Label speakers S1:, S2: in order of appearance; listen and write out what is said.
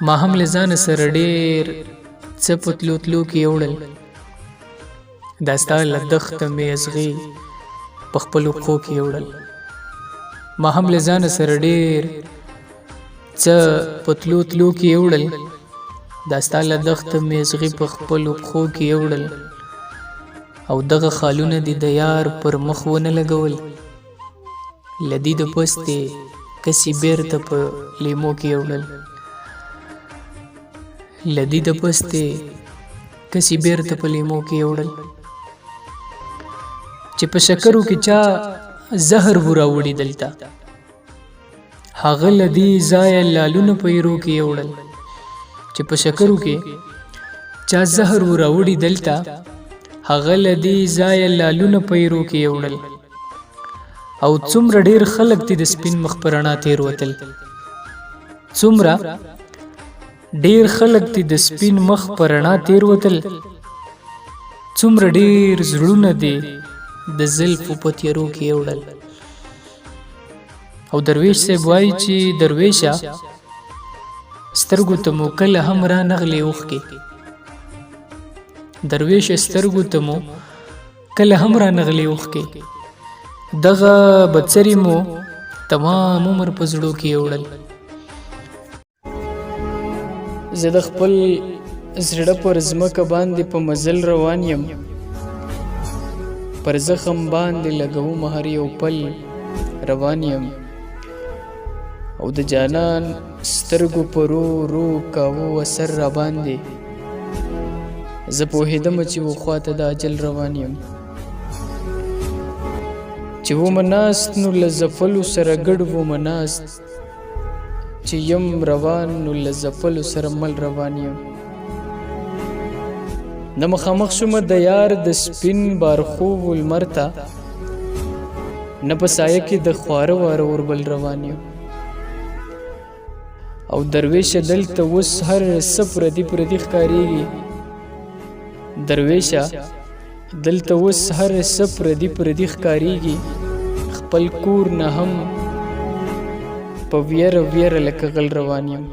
S1: ما هم له ځانه سره ډېر څه په تلو تلو کې یوړل، دا ستا له دښته مې اغزي په خپلو پښو کې یوړل. ما هم له ځانه سره ډېر څه په تلو تلو کې یوړل، دا ستا له دښته مې اغزي په خپلو پښو کې یوړل. او دغه خالونه دې د یار پر مخ ونه لګول، له دې د پستې کسي بیرته په لیمو کې یوړل. له دې د پستې کسي بیرته په لیمو کې یوړل. چې په شکرو کې چا زهر و راوړي دلته، هغه له دې ځایه لالونه په ایرو کې یوړل. چې په شکرو کې چا زهر و راوړي دلته، هغه له دې ځایه لالونه په ایرو کې یوړل. او څومره ډېر خلک دې د سپین مخ په رڼا تېروتل، څومره ډېر خلک دې د سپین مخ په رڼا تېروتل، څومره ډېر زړونه دې د زلفو په تیارو کې یوړل. او درویش صاحب وایي چې درویشه سترګو ته مو کله هم را نغلې اوښکې، درویشه سترګو ته مو کله هم را نغلې اوښکې، دغه بڅري مو تمام عمر په زړو کې یوړل. زه د خپل زړه پر ځمکه باندې په مزل روان یم، پر زخم باندې لګوم هر یو پل روان یم. او د جانان سترګو په رو رو کاوه اثر را باندې، زه پوهېدم چې و خواته د اجل روان یم. چې ومه ناست نو له زفلو سره ګډ ومه ناست، چې یم روان نو له زفلو سره مل روان یم. نه مخامخ شومه د یار د سپین بارخوب لمر ته، نه په سایه کې د خواره واره وربل روان یم. او درویشه دلته اوس هر څه پردي پردي ښکارېږي، درویشه دلته اوس هر څه پردي پردي ښکارېږي، خپل کور نه هم په ویره ویره لکه غل روان یم.